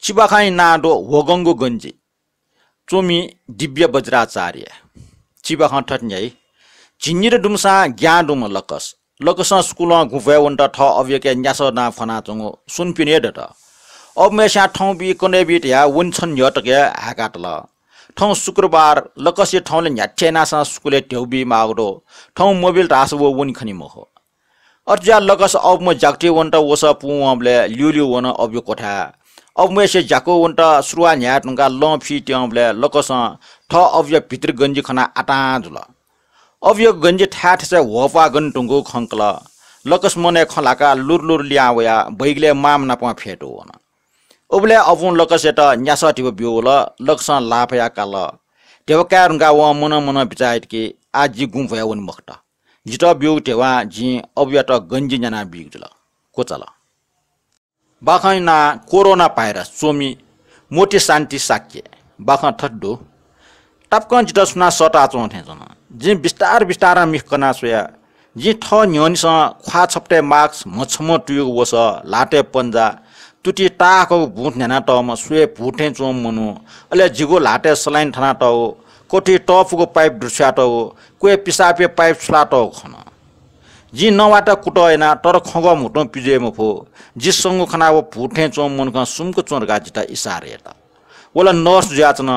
चिबाखाई नाडो वगंगो गंजी चोमी दिव्य वज्राचार्य चिबाखा ठट्न्याई जिन्नी र डुमसा ज्ञा डुम लकस स्कुल गुफे वन्ट ठ अव्यके न्यास ना फना चंगो सुनपिने दट अब मेसा ठौ बि कने बिट या वनछन यटके हाकाटल ठौ शुक्रबार लकसे ठौले न्याचेनासा स्कुले ट्यौबी मागरो ठौ मोबिल रासवो वन खनि महो अर्जा लकस अब म जाक्टे वन्ट वस पुवले ल्युल्यु वन अब्यो कोठा अब मेसे जाको वन्ट सुरुवा न्या टंगा लफी ट्यौले लकस ठ अव्य भित्र गंजी खना आटा जुल अव्य गंजी ठाठ से वपा गन टंगो खंकल लकस मने खलाका लुर ल्यावया बैगले माम नापा फेटो वन ओबले अपुन लकस एटा न्यासा टिब बियोल लकस लाफया काल टेवका रुंगा व मन बिचाइट के आजि गुम भया वन मखटा जिटा बियो टेवा जि अव्यट गंजी जना बिगजुल कोचल बाखैना कोरोना भाइरस चोमी मोटी शान्ति साक्य बाखा ठड्डो टपकन जिटा सुना सटा चोथे जन जि बिस्तार मिखकना सोया जि ठ न्योनिस ख्वा छप्टे मार्क्स मछम टुयो वस लाटे पन्जा तुटी टाको भुट न्याना टम सुए भुटे चोम मनु अले जिगो लाटे सलाइन ठना टौ कोठी टफको पाइप दुस्याटौ कोए पिसापे पाइप छलाटौ खन जि नवाटा कुटएना तर खग मुटो पिजे मफो जिसंगो खना वो भुटे चोम मन क सुमको चोरगा जिता इसारेटा वला नर्स ज्याचन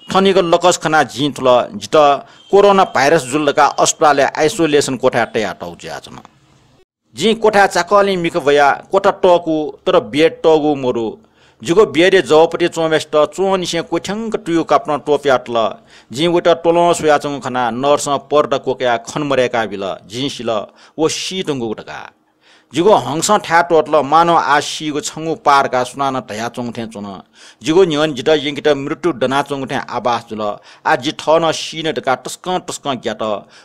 ठनीको लकस खना जितल जिता कोरोना भाइरस जुलका अस्पतालले आइसोलेसन कोठा टया टौ ज्याचन जी कोठा चाकली मिक भया कोठा टकु तर बेड टगु मोरु जिगो बेरे जवपटी चोमेस्ट चोनिसे कोठ्यांक टुयो काप्न टोप्याटल जी वटा टोलो सुयाचंग खना नर्स पर्दा कोक्या खनमरेका बिल जिसिल वो सीटंगु टका जिगो हंस ठ्याटोटल मानो आसीगो छंगु पारका सुनान तया चोंथे चोन जिगो न्यन जिटा यंकिटा मृत्यु डना चोंथे आवास जुल आजि ठन सीने टका टस्क ग्याट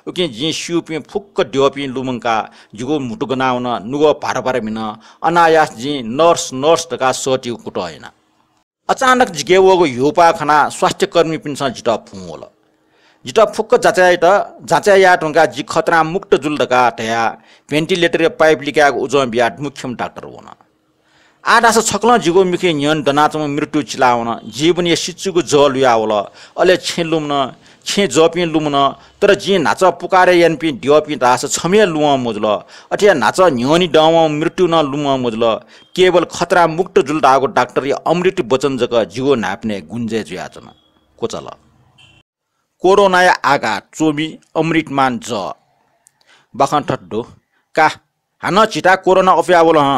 उकि जि सिउपि फुक्क ड्योपि लुमंका जिगो मुटु गनाउन नुगो भार मिन अनायास जि नर्स टका सटी कुटएना अचानक जिगेवगो योपा खना स्वास्थ्य कर्मी पिन्छ जिटा फुङोल जिटा फुक्क जाचाया टंका जि खतरा मुक्त जुलडका टया भेन्टिलेटर पाइप लिकाको उजम बिया मुख्यम डाक्टर हुन आडास छक्ल जिगो मिखे न्यन दनाचम मृत्यु चिलाउन जीवन या सिच्चुको जल यावल अले छेलुम्न छे जपि लुम्न तर जि नाच पुकारे यनपि ड्योपि दास छमे लुम मोजल अठिया नाच न्यनी डाव मृत्यु न लुम मोजल केवल खतरा मुक्त जुलडाको डाक्टर या अमृत वचन जक जिगो नाप्ने गुन्जे जुयाचन कोचल कोरोना आगा चोमी अमृतमान ज बखन ठड्डो का हान छिटा कोरोना अफियावल ह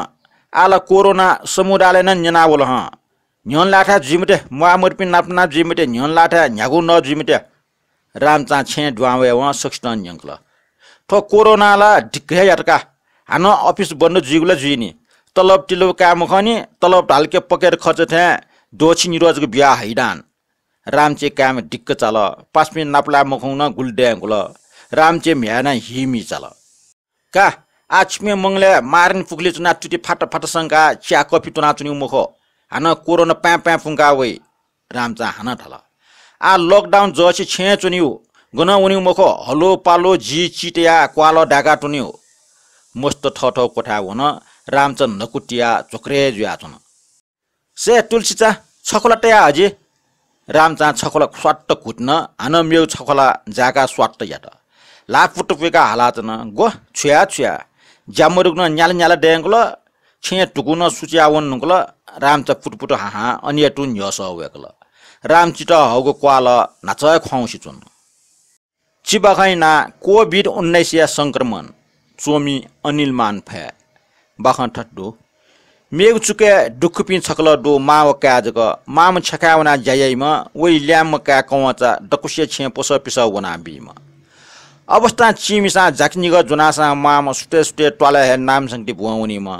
आला कोरोना समुदायले न न्यनावल ह न्यन लाठा जिमटे मुआमरपि नापना जिमटे न्यन लाठा न्यागु न जिमटे रामचा छे ड्वावे व सक्स्टन यंकल ठो कोरोना ला ढिक्के याटका हान अफिस बन्द जिगुला जुइनी तलब टिलो काम खनी तलब ढालके पकेर खर्च थे दोछि निरोजको बिया हैडान रामचे काम डिक्क चल 5 मिनट नापला मखौन गुल्ड्याङ्गुल रामचे म्याना हिमी चल का आछमे मंगले मारन फुकले चुना टुटी फाटा संका च्या कफी टुना चुनि मुखो हान कोरोना प्या फुंका वइ रामचा हान ठला आ लकडाउन जछि छे चुनिउ गन उनि मुखो हलो पालो जी चिटिया क्वालो डागा टुनिउ मस्त ठठो कोठा हुन रामचन नकुटिया चोक्रे जुया चुन से तुलसीचा छखला टया हजे रामचा छखला स्वाट्ट कुट्न हान मेउ छखला जागा स्वाट्ट याट लाफुट पेका हालाचन गो छुया जामरुग्न न्याला डेंगल छे टुकुन सुच्यावन नुकल रामचा फुटफुट हाहा अनि टुन यस वेकल रामचिट हगो क्वाल नाच खुवाउसी चुन चिबाखाइना कोभिड 19 संक्रमण चोमी अनिलमान फे बाखन ठट्टो मेग चुके दुखपिन छकल दो माव काजक माम छकावना जायैमा वइ ल्याम का कवचा डकुसे छे पोस पिसा वना बिमा अवस्था चिमिसा जाकनिग जुनासा माम सुटे टवाला हे नाम संगति बुवाउनीमा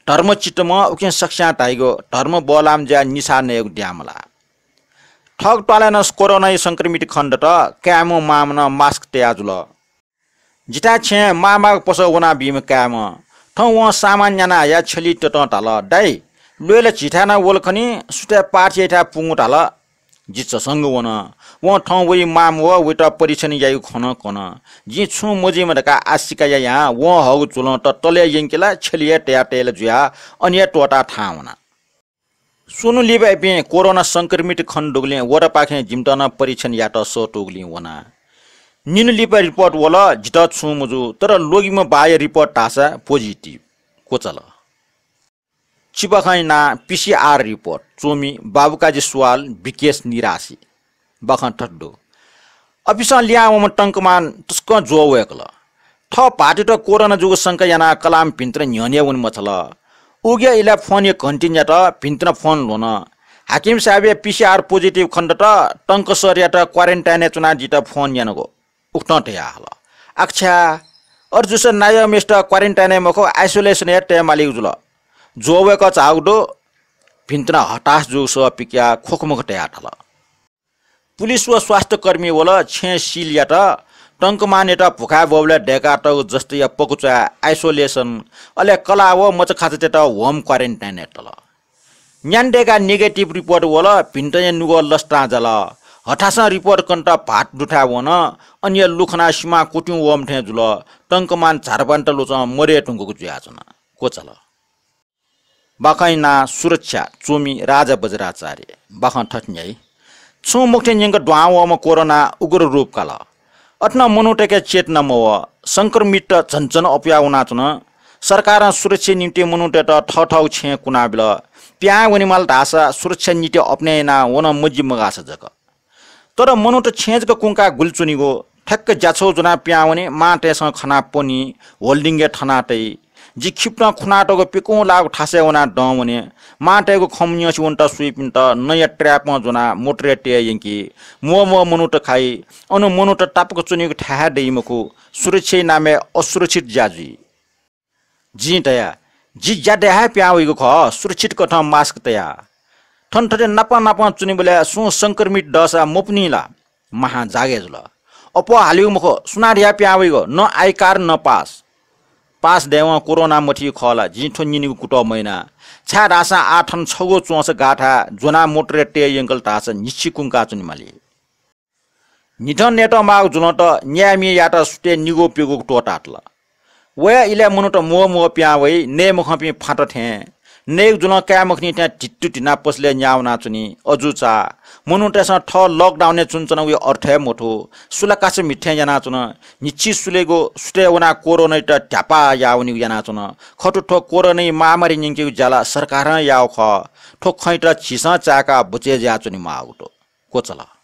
धर्म चित्तमा उके सक्ष्या ताइगो धर्म बलाम ज्या निशा नेग ड्यामला ठग टवाला कोरोना संक्रमित खण्ड त क्यामो मामन मास्क त्याजुल जिता छे मामा पोस वना बिम क्याम ठौ सामान्य ना या छली टट टाल डाइ लोले छिठाना वलखनी सुटे पार्चेटा पुङु टाल जिच्च संग वन व ठौ वइ माम व वेटा परीक्षण यायु खन कन जि छु मोजे मडका आसिका या व हगु चुल त तले यंकेला छलिए ट्या टेल जुया अनि टोटा ठावना सोनु लिबाइपे कोरोना संक्रमित खण्डोगले वरा पाखे जिम्टना परीक्षण यात सोटोगली वना निनु लिपा रिपोर्ट वला जित छु मुजु तर लोगीमा बाय रिपोर्ट टासा पोजिटिभ कोचल चिबखाइना पीसीआर रिपोर्ट चोमी बाबुकाजी सवाल विकेश निराशी बखन ठड्डो अफिसा ल्यावम टंकमान तस्क जोवेकल ठ पार्टी त कोरोना जुगु संका याना कलाम भिन्त्र न्यने उन मछल उग्या इला फोन एक घन्टिन्या त भिन्त्र फोन लोन हाकिम साहब पीसीआर पोजिटिभ खण्ड त टंक सरिया त क्वारेन्टाइन चुना जित फोन यानको उक्ट या हल अक्षा अर्जुस नाय मिस्ट क्वारेन्टाइन मखो आइसोलेसन या टे मालिक जुल जोवेक चाउडो भिन्त्र हताश जो स पिक्या खोकमुख टे आठल पुलिस व स्वास्थ्य कर्मी वला छे सिल या त टंक मानेटा भुखा बौला डेका त जस्तै पकुचा आइसोलेसन अले कला व मच खाते त होम क्वारेन्टाइन एटल न्यान्डेगा नेगेटिभ रिपोर्ट वला भिन्टय नुगो लस्टा जल हठासा रिपोर्ट कन्ट भाट दुठा वन अन्य लुखना सीमा कुट्यु वम ठे जुल टंकमान झारबान्ट लोच मरे टुङ्गको जुयाचना कोचल बाखैना सुरक्षा चोमी राजा बज्राचार्य बाख ठट्न्याई छु मुख्य न्यंग ड्वावम कोरोना उग्र रूप काल अट्न मनुटेके चेतना मव संक्रमित झन्झन अप्याउना चुन सरकार सुरक्षा निम्ति मनुटे त ठठौ छे कुना बिल प्या वनिमाल ढासा सुरक्षा नीति अपनाएना वन मज्जी मगास जक तर मनुट छेजको कुंका गुल्चुनिगो ठक्क जाछौ जुना प्यावने माटेसँग खना पनि होल्डिङे ठनाटै जी खिप्न खुनाटको पिकौ लाग ठासे वना डमने माटेको खम्न्यसी वन्टा सुइपिन्ट नयाँ ट्र्यापमा जुना मोटरे टे यंकी मो मनुट खाई अनु मनुट टापको चुनिको ठ्याहा दैमको सुरक्षा नामे असुरक्षित जाजी जी तया जी ज्यादे हा प्याउको ख सुरक्षित कठ मास्क तया ठनठटे नापा चुनि बोले सु संक्रमित दशा मोपनीला महा जागेजुल अपो हालिउ मखो सुनारिया प्याउको न आई कार न पास देवा कोरोना मठी खला जिठो निनिको कुटो महिना छा रासा आठन छगो चोस गाठा जोना मोटरे टे यंकल तास निश्चि कुंका चुनिमाली निठन नेटो माग जुन त न्यामी याटा सुटे निगो पेगो टोटाटला वया इले मनुट मो प्यावै ने मखपि फाट थे ने जुन क्या मखनी त्या टिट्टु टिना पसले न्याउना चुनी अजुचा मनुटेस ठ लकडाउन चुनचन उ अर्थे मोठो सुलकासे मिठ्या जना चुन निच्ची सुलेगो सुटे वना कोरोना त ट्यापा याउनी जना चुन खटु ठो कोरोना महामारी निंके जाला सरकार याउ ख ठो खैट छिसा चाका बुचे जा चुनी माउटो कोचला